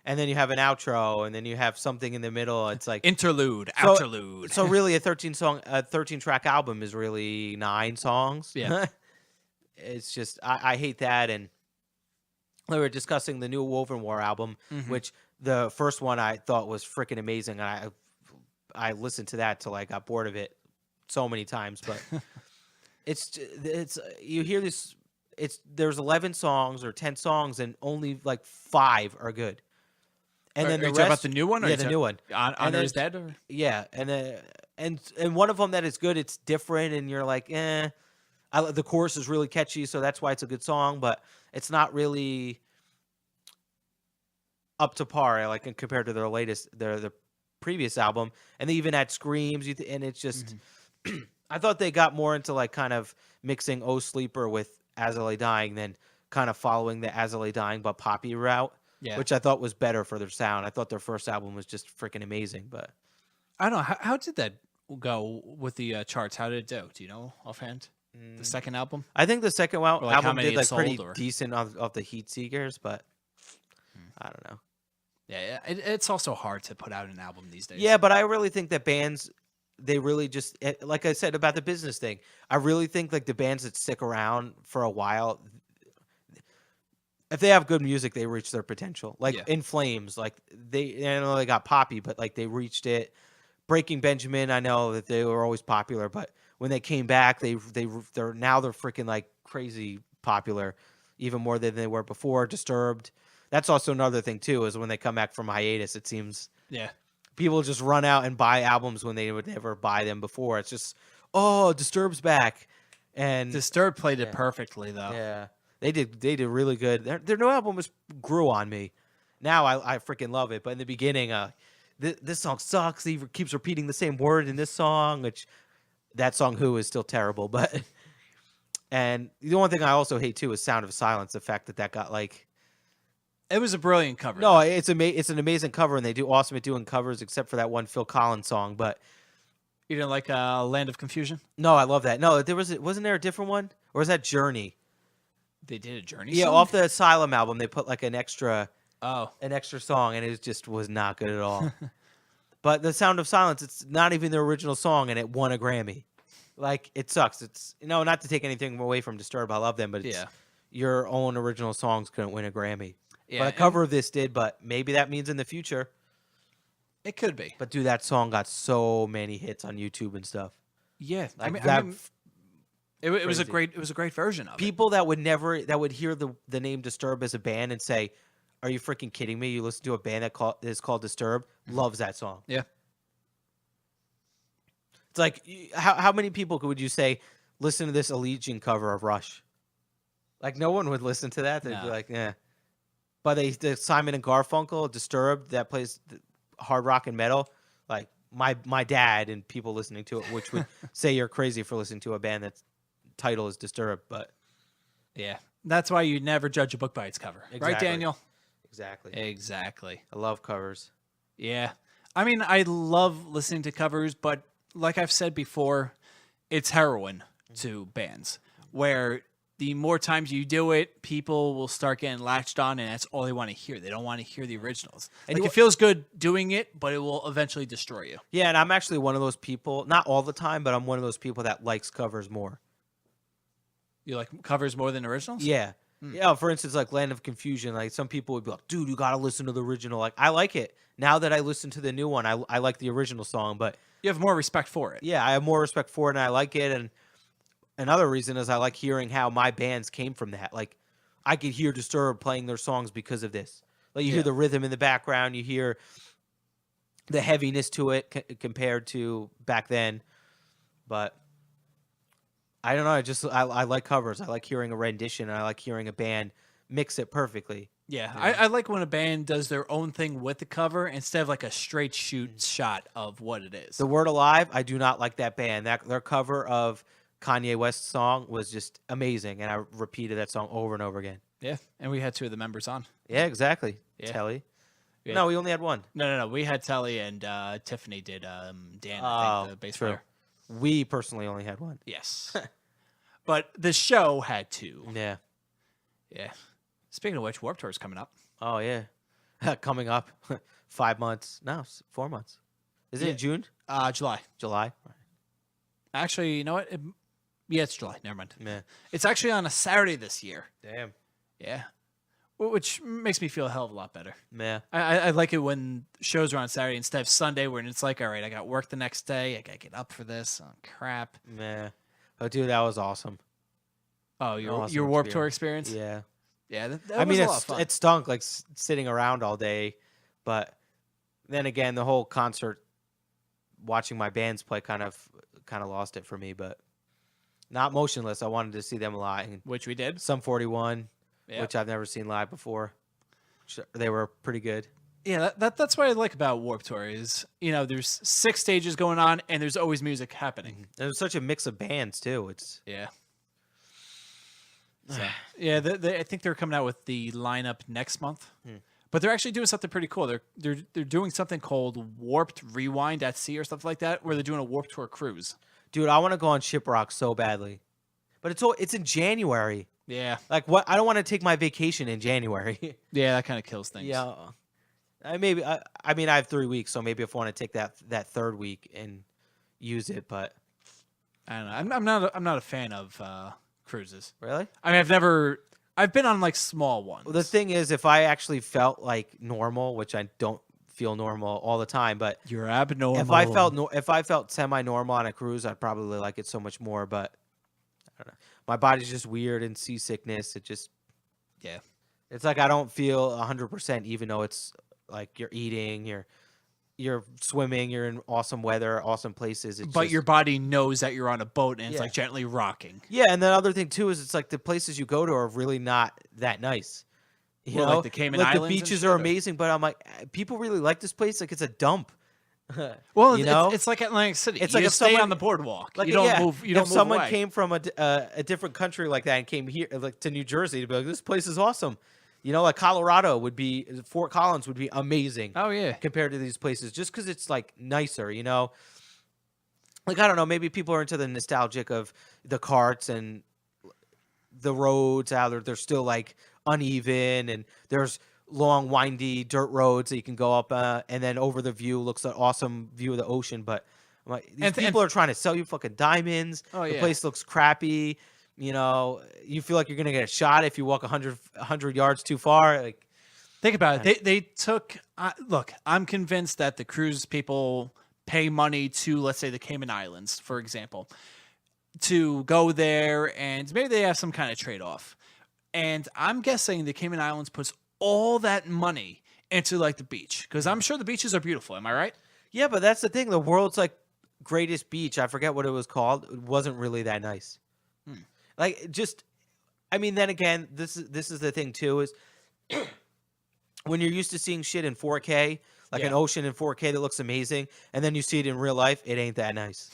and then you have an outro and then you have something in the middle. It's like Interlude, outerlude. So really a 13 track album is really 9 songs. Yeah. It's just, I hate that. And we were discussing the new Woven War album, which the first one I thought was freaking amazing. And I listened to that till I got bored of it so many times, but it's you hear this, there's 11 songs or 10 songs and only like 5 are good. And then the rest, about the new one? Yeah, the new one. Honor Is Dead? Or? Yeah, and one of them that is good, it's different, and you're like, the chorus is really catchy, so that's why it's a good song, but it's not really up to par, like compared to their previous album, and they even had screams, and it's just, I thought they got more into like kind of mixing "Oh Sleeper" with "As I Lay Dying" than kind of following the "As I Lay Dying" but poppy route, which I thought was better for their sound. I thought their first album was just freaking amazing, but I don't know how did that go with the charts? How did it do? Do you know offhand? The second album? I think the second album did like pretty or... decent off the Heat Seekers, but I don't know. Yeah, it's also hard to put out an album these days. Yeah, but I really think that bands, they really just, like I said about the business thing, I really think like the bands that stick around for a while, if they have good music, they reach their potential. Like In Flames, like I know they got poppy, but like they reached it. Breaking Benjamin, I know that they were always popular, but when they came back, they're freaking like crazy popular, even more than they were before. Disturbed. That's also another thing too, is when they come back from hiatus, it seems people just run out and buy albums when they would never buy them before. It's just, oh, Disturbed's back, and Disturbed played it perfectly though. Yeah, they did really good. Their new album grew on me. Now I freaking love it, but in the beginning, this song sucks. He keeps repeating the same word in this song, which that song "Who" is still terrible. But and the one thing I also hate too is "Sound of Silence." The fact that got like. It was a brilliant cover. No, it's an amazing cover, and they do awesome at doing covers, except for that one Phil Collins song. But you didn't like "Land of Confusion"? No, I love that. No, wasn't there a different one, or was that Journey? They did a Journey. Yeah, song? Off the Asylum album, they put like an extra song, and it just was not good at all. But the "Sound of Silence," it's not even their original song, and it won a Grammy. Like, it sucks. It's not to take anything away from Disturbed, I love them, but your own original songs couldn't win a Grammy. Yeah, but a cover of this did, but maybe that means in the future. It could be. But dude, that song got so many hits on YouTube and stuff. Yeah, like it was a great version of people that would hear the name Disturbed as a band and say, "Are you freaking kidding me? You listen to a band that is called Disturbed?" Loves that song. Yeah. It's like how many people would you say listen to this Allegiant cover of Rush? Like no one would listen to that. They'd be like, "Yeah." But the Simon and Garfunkel, Disturbed, that plays hard rock and metal. Like my dad and people listening to it, which would say you're crazy for listening to a band that's title is Disturbed. But yeah, that's why you never judge a book by its cover, right, Daniel? Exactly. I love covers. Yeah, I mean, I love listening to covers, but like I've said before, it's heroin to bands where. The more times you do it, people will start getting latched on, and that's all they want to hear. They don't want to hear the originals. And it feels good doing it, but it will eventually destroy you. Yeah, and I'm actually one of those people, not all the time, but I'm one of those people that likes covers more. You like covers more than originals? Yeah. Yeah, for instance, like Land of Confusion, like some people would be like, dude, you got to listen to the original. Like, I like it. Now that I listen to the new one, I like the original song, but... You have more respect for it. Yeah, I have more respect for it, and I like it, and... Another reason is I like hearing how my bands came from that. Like, I could hear Disturbed playing their songs because of this. Like, you hear the rhythm in the background. You hear the heaviness to it compared to back then. But I don't know. I like covers. I like hearing a rendition, and I like hearing a band mix it perfectly. Yeah, I like when a band does their own thing with the cover instead of like a straight shoot shot of what it is. The Word Alive, I do not like that band. Their cover of Kanye West's song was just amazing, and I repeated that song over and over again. Yeah, and we had 2 of the members on. Yeah, exactly. Yeah. Telly. Yeah. No, we only had one. No. We had Telly and Tiffany did Dan, I think, the bass true. player. We personally only had one. Yes. But the show had 2. Yeah. Yeah. Speaking of which, Warped Tour is coming up. Oh, yeah. Coming up 5 months. No, 4 months. Is it in June? July. July? Actually, you know what? Yeah, it's July. Never mind. Yeah. It's actually on a Saturday this year. Damn. Yeah. Which makes me feel a hell of a lot better. Yeah. I like it when shows are on Saturday instead of Sunday, when it's like, all right, I got work the next day. I got to get up for this. Oh, crap. Yeah. Oh, dude, that was awesome. Oh, your Awesome Warped Tour experience? Yeah. Yeah. That I was mean, a lot of fun. it stunk like sitting around all day, but then again, the whole concert, watching my bands play, kind of lost it for me. But not Motionless. I wanted to see them live. Which we did. Sum 41, Yeah. which I've never seen live before. They were pretty good. Yeah, that's what I like about Warped Tour is, there's 6 stages going on and there's always music happening. There's such a mix of bands too. It's Yeah. So, yeah, I think they're coming out with the lineup next month, but they're actually doing something pretty cool. They're doing something called Warped Rewind at Sea or something like that, where they're doing a Warped Tour cruise. dude, I want to go on Shiprock so badly, but it's in January. Yeah, Like what? I don't want to take my vacation in January. yeah, that kind of kills things. Yeah, I mean, I have 3 weeks, so maybe if I want to take that third week and use it, but I don't know. I'm not a fan of cruises. really. I mean, I've been on like small ones. Well, the thing is, if I actually felt like normal, which I don't feel normal all the time, but You're abnormal. if I felt semi-normal on a cruise, I'd probably like it so much more. But I don't know. My body's just weird and seasickness. Yeah. It's like I don't feel 100%, even though it's like you're eating, you're swimming, you're in awesome weather, awesome places. But your body knows that you're on a boat and it's Yeah. like gently rocking. Yeah, and the other thing too is it's like the places you go to are really not that nice. You Well, know, like the Cayman like Islands the and beaches shit, are or- amazing, but I'm like, people really like this place. Like it's a dump. Well, you know, it's like Atlantic City. It's You like just if stay someone- on the boardwalk. like You don't yeah, move. You don't if move someone away. came from a different country like that and came here, like to New Jersey, to be like, this place is awesome. You know, like Colorado Fort Collins would be amazing. Oh yeah. Compared to these places, just because it's like nicer, you know. Like I don't know, maybe people are into the nostalgic of the carts and the roads. How they're still like uneven, and there's long, windy dirt roads that you can go up, and then over the view looks an awesome view of the ocean. But I'm like, these people are trying to sell you fucking diamonds. Oh, The yeah. place looks crappy. You know, you feel like you're gonna get a shot if you walk 100 yards too far. Like, Think about it. They took. Look, I'm convinced that the cruise people pay money to, let's say, the Cayman Islands, for example, to go there, and maybe they have some kind of trade-off. And I'm guessing the Cayman Islands puts all that money into like the beach, because I'm sure the beaches are beautiful. Am I right? yeah, but that's the thing. The world's like greatest beach. I forget what it was called. It wasn't really that nice. Like just, I mean, then again, this is the thing too is when you're used to seeing shit in 4K, like an Yeah. ocean in 4K that looks amazing, and then you see it in real life, it ain't that nice.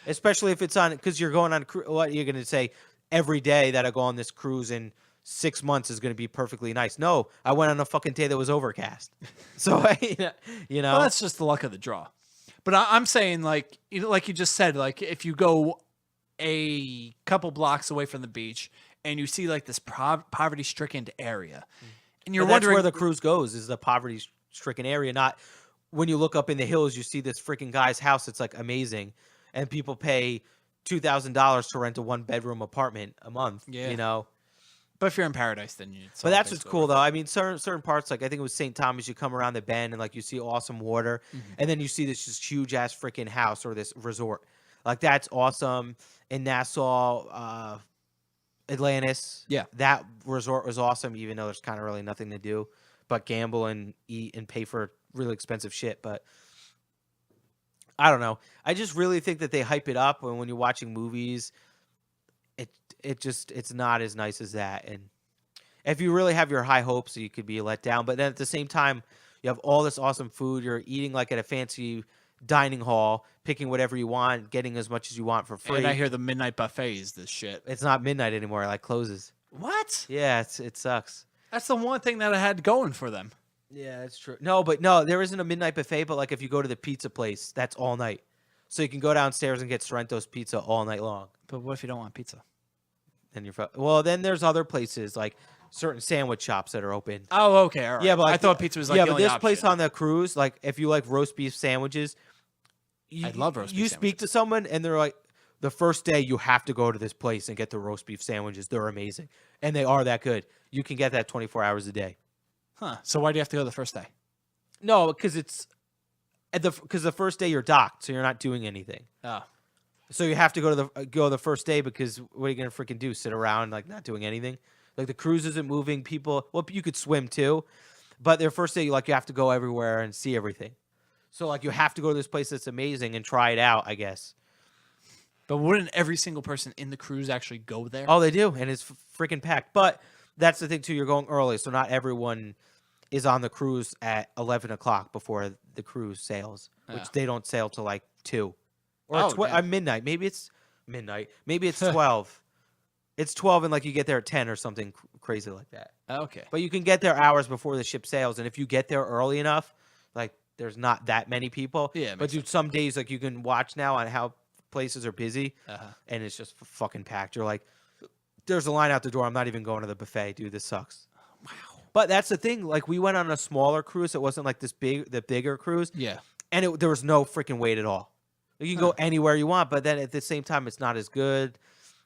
Especially if it's on, because you're going on. What you're gonna say? Every day that I go on this cruise in 6 months is gonna be perfectly nice. No, I went on a fucking day that was overcast. So you know, Well, that's just the luck of the draw. But I'm saying, like like you just said, like if you go a couple blocks away from the beach and you see like this poverty-stricken area, and you're But that's wondering where the cruise goes, is the poverty-stricken area. Not when you look up in the hills, you see this freaking guy's house. It's like amazing, and people pay $2,000 to rent a 1-bedroom apartment a month. Yeah. You know. But if you're in paradise, then you. But that's what's cool, though. I mean, certain parts, like I think it was St. Thomas, you come around the bend and like you see awesome water, and then you see this just huge ass freaking house or this resort. Like that's awesome. In Nassau, Atlantis, Yeah. that resort was awesome. Even though there's kind of really nothing to do but gamble and eat and pay for really expensive shit. But I don't know. I just really think that they hype it up when you're watching movies. It's not as nice as that, and if you really have your high hopes, you could be let down. But then at the same time, you have all this awesome food. You're eating like at a fancy dining hall, picking whatever you want, getting as much as you want for free. And I hear the midnight buffet is this shit. It's not midnight anymore. It like closes. What? Yeah, it sucks. That's the one thing that I had going for them. Yeah, that's true. No, there isn't a midnight buffet. But like if you go to the pizza place, that's all night. So you can go downstairs and get Sorrento's pizza all night long. But what if you don't want pizza? Then then there's other places like certain sandwich shops that are open. Oh, okay, all right. Yeah, but like, I thought pizza was like yeah, the but only this option. place on the cruise, like if you like roast beef sandwiches, I love roast beef You speak to someone and they're like, the first day you have to go to this place and get the roast beef sandwiches. They're amazing, and they are that good. You can get that 24 hours a day. Huh? So why do you have to go the first day? No, because the first day you're docked, so you're not doing anything. Oh. So you have to go the first day because what are you gonna freaking do? Sit around like not doing anything? Like the cruise isn't moving. People, well, you could swim too, but their first day you have to go everywhere and see everything. So like you have to go to this place that's amazing and try it out, I guess. But wouldn't every single person in the cruise actually go there? Oh, they do, and it's freaking packed. But that's the thing too. You're going early, so not everyone is on the cruise at 11 o'clock before the cruise sails, which they don't sail till like 2. Or midnight. Maybe it's midnight. Maybe it's 12. It's 12 and like you get there at 10 or something crazy like that. Okay. But you can get there hours before the ship sails. And if you get there early enough, like there's not that many people. Yeah. But dude, some days like you can watch now on how places are busy and it's just fucking packed. You're like, there's a line out the door. I'm not even going to the buffet. Dude, this sucks. Wow. But that's the thing. Like we went on a smaller cruise. It wasn't like the bigger cruise. Yeah. And there was no freaking wait at all. You can go anywhere you want, but then at the same time, it's not as good.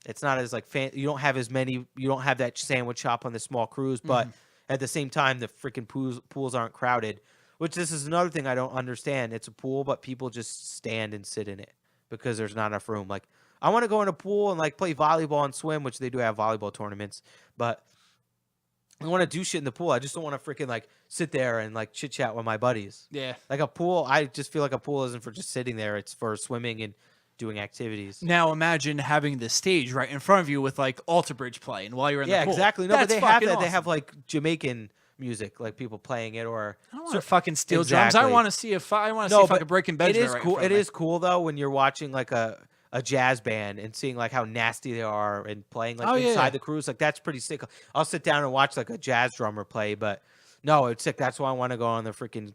It's not as like you don't have as many. You don't have that sandwich shop on the small cruise, but at the same time, the freaking pools aren't crowded. Which this is another thing I don't understand. It's a pool, but people just stand and sit in it because there's not enough room. Like I want to go in a pool and like play volleyball and swim, which they do have volleyball tournaments, but I want to do shit in the pool. I just don't want to freaking like sit there and like chit chat with my buddies. Yeah. Like a pool, I just feel like a pool isn't for just sitting there. It's for swimming and doing activities. Now imagine having the stage right in front of you with like Alter Bridge playing while you're in the pool. Yeah, exactly. No, That's but they have that. awesome. They have like Jamaican music, like people playing it, or I don't want to fucking steel drums. I want to see if I want to see if I could break in bed. It is cool. It is cool though when you're watching like a jazz band and seeing like how nasty they are and playing like inside the cruise. Like that's pretty sick. I'll sit down and watch like a jazz drummer play, but no, it's sick. That's why I want to go on the freaking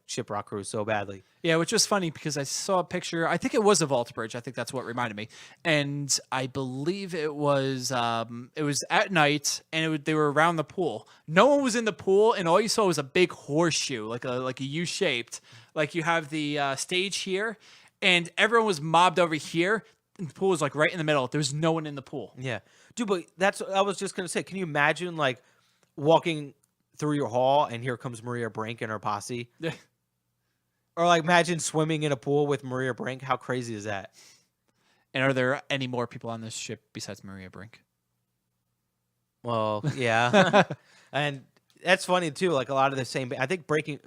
Shiprock cruise so badly. Yeah, which was funny because I saw a picture. I think it was of Alter Bridge. I think that's what reminded me, and I believe it was at night, and they were around the pool. No one was in the pool, and all you saw was a big horseshoe, like a U-shaped. Like you have the stage here, and everyone was mobbed over here. And the pool was like right in the middle. There was no one in the pool. Yeah, dude, but that's what I was just gonna say. Can you imagine like walking through your hall and here comes Maria Brink and her posse? Or like imagine swimming in a pool with Maria Brink. How crazy is that? And are there any more people on this ship besides Maria Brink? Well, yeah. And that's funny too. Like a lot of the same. I think Breaking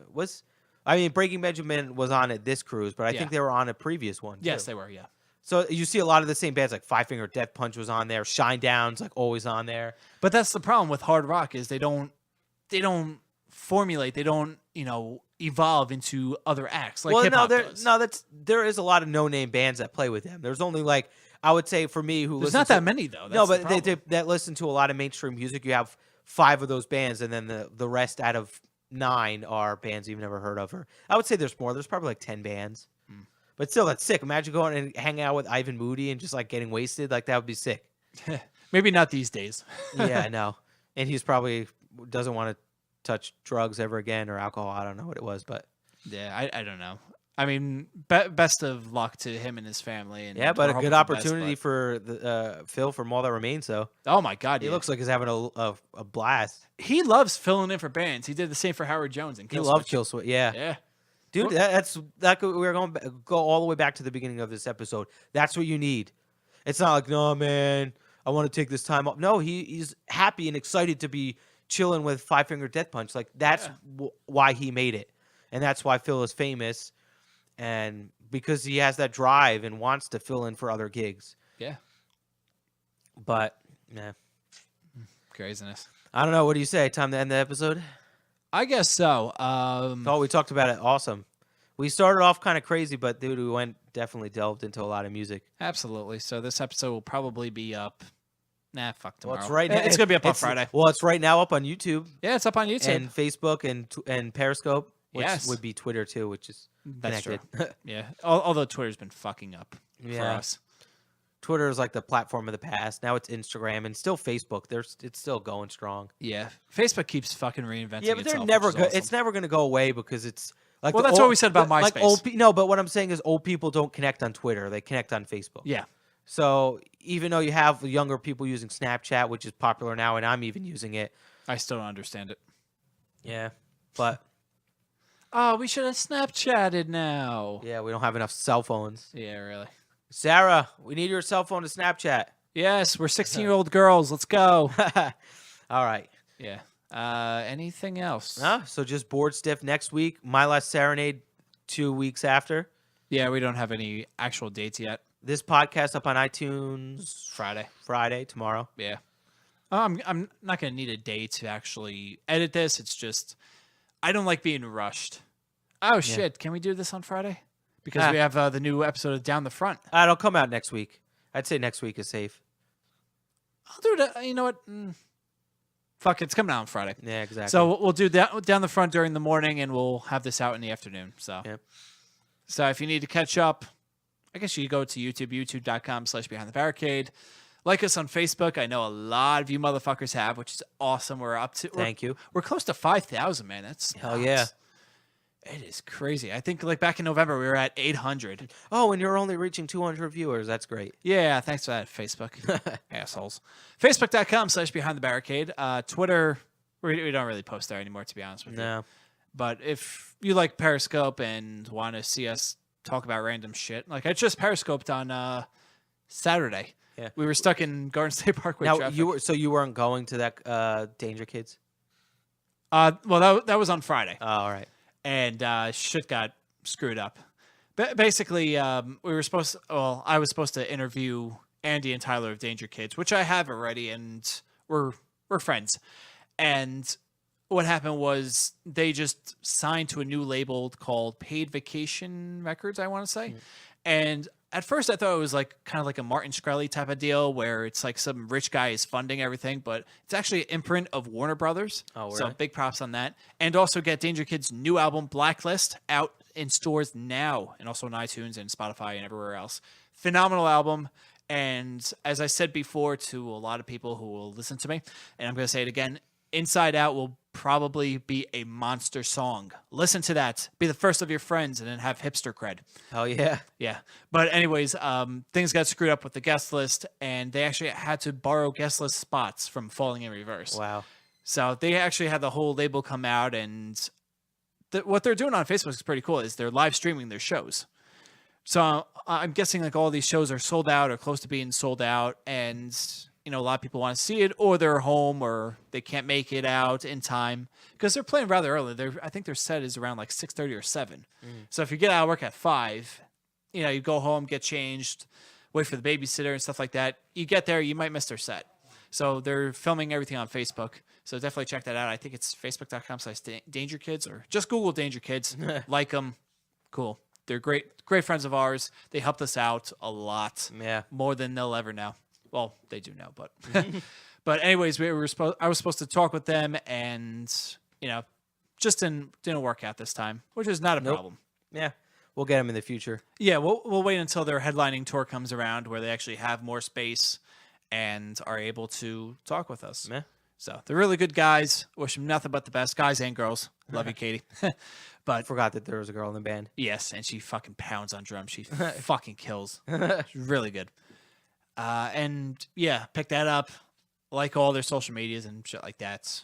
Benjamin was on at this cruise, but I think they were on a previous one. Yes, they were. Yeah. So you see a lot of the same bands, like Five Finger Death Punch was on there. Shinedown's like always on there. But that's the problem with hard rock is they don't formulate. They don't evolve into other acts like hip hop does. There is a lot of no name bands that play with them. There's only like I would say for me there's not that many though. No, but that listen to a lot of mainstream music. You have 5 of those bands, and then the rest out of 9 are bands you've never heard of. Or I would say there's more. There's probably like 10 bands. But still, that's sick. Imagine going and hanging out with Ivan Moody and just like getting wasted. Like that would be sick. Maybe not these days. Yeah, no. And he's probably doesn't want to touch drugs ever again or alcohol. I don't know what it was, but yeah, I don't know. I mean, best of luck to him and his family. And yeah, but a good opportunity for Phil from All That Remains. So, oh my God, he looks like he's having a blast. He loves filling in for bands. He did the same for Howard Jones and He loved Killswitch. Yeah. Dude, we're going to go all the way back to the beginning of this episode. That's what you need. It's not like, no, man, I want to take this time off. No, he's happy and excited to be chilling with Five Finger Death Punch. Like, that's why he made it. And that's why Phil is famous. And because he has that drive and wants to fill in for other gigs. Yeah. But, nah. Craziness. I don't know. What do you say? Time to end the episode? I guess so. Oh, we talked about it. Awesome. We started off kind of crazy, but dude, we definitely delved into a lot of music. Absolutely. So this episode will probably be up. Nah, fuck tomorrow. Well, it's right now. It's gonna be up on Friday. Well, it's right now up on YouTube. Yeah, it's up on YouTube and Facebook and Periscope, which Yes. would be Twitter too, which is That's connected. true. Yeah. Although Twitter's been fucking up for Yeah. us. Twitter is like the platform of the past. Now it's Instagram and still Facebook. It's still going strong. Yeah. Facebook keeps fucking reinventing Yeah, but they're itself, never which is good. awesome. It's never going to go away because it's like Well, that's what we said about Like MySpace. no, but what I'm saying is old people don't connect on Twitter. They connect on Facebook. Yeah. So even though you have younger people using Snapchat, which is popular now, and I'm even using it. I still don't understand it. Yeah, but Oh, we should have Snapchatted now. yeah, we don't have enough cell phones. Yeah, really. Sarah, we need your cell phone to Snapchat. Yes, we're 16-year-old girls. Let's go. All right. Yeah. Anything else? So just bored stiff next week. My Last Serenade 2 weeks after. Yeah, we don't have any actual dates yet. This podcast up on iTunes Friday. tomorrow. Yeah. I'm not going to need a day to actually edit this. It's just I don't like being rushed. Oh, shit. Can we do this on Friday? Because we have the new episode of Down the Front. It'll come out next week. I'd say next week is safe. I'll do it. You know what? Fuck, it's coming out on Friday. Yeah, exactly. So we'll do that Down the Front during the morning, and we'll have this out in the afternoon. So, Yep. So if you need to catch up, I guess you go to YouTube, youtube.com/Behind the Barricade. Like us on Facebook. I know a lot of you motherfuckers have, which is awesome. We're up to Thank you. We're close to 5,000, man. That's Hell nuts. yeah. It is crazy. I think like back in November we were at 800. Oh, and you're only reaching 200 viewers. That's great. Yeah, thanks for that, Facebook. Assholes. Facebook.com/Behind the Barricade. Twitter, we don't really post there anymore, to be honest with you. No. But if you like Periscope and want to see us talk about random shit, like I just Periscoped on Saturday. Yeah. We were stuck in Garden State Parkway Now traffic. you weren't going to that Danger Kids? Well, that was on Friday. Oh, all right. And shit got screwed up. Basically, I was supposed to interview Andy and Tyler of Danger Kids, which I have already, and we're friends. And what happened was they just signed to a new label called Paid Vacation Records, I want to say. And at first I thought it was like kind of like a Martin Shkreli type of deal where it's like some rich guy is funding everything, but it's actually an imprint of Warner Brothers. Oh, really? So big props on that. And also get Danger Kids' new album Blacklist out in stores now, and also on iTunes and Spotify and everywhere else. Phenomenal album. And as I said before to a lot of people who will listen to me, and I'm going to say it again, Inside Out will probably be a monster song. Listen to that. Be the first of your friends and then have hipster cred. Hell yeah. Yeah. But anyways, things got screwed up with the guest list, and they actually had to borrow guest list spots from Falling in Reverse. Wow. So they actually had the whole label come out, and what they're doing on Facebook is pretty cool, is they're live streaming their shows. So I'm guessing like all these shows are sold out or close to being sold out, and a lot of people want to see it, or they're home, or they can't make it out in time because they're playing rather early. I think their set is around like 6:30 or 7. So if you get out of work at 5, you go home, get changed, wait for the babysitter and stuff like that. You get there, you might miss their set. So they're filming everything on Facebook. So definitely check that out. I think it's facebook.com/Danger Kids, or just Google Danger Kids. Like them. Cool. They're great friends of ours. They helped us out a lot. Yeah. More than they'll ever know. Well, they do know, but but anyways, I was supposed to talk with them, and just didn't work out this time, which is not a problem. Yeah. We'll get them in the future. Yeah, we'll wait until their headlining tour comes around, where they actually have more space and are able to talk with us. Yeah. So they're really good guys. Wish them nothing but the best, guys and girls. Love you, Katie. But Forgot that there was a girl in the band. yes, and she fucking pounds on drums. She fucking kills. She's really good. And yeah, pick that up, like all their social medias and shit like that.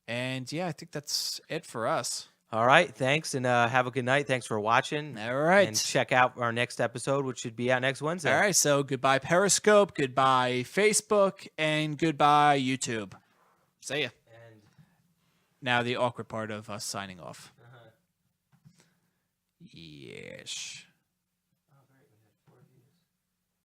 And yeah, I think that's it for us. All right. Thanks, and have a good night. Thanks for watching. All right. And check out our next episode, which should be out next Wednesday. All right. So goodbye, Periscope. Goodbye, Facebook. And goodbye, YouTube. See ya. And Now the awkward part of us signing off. Yes.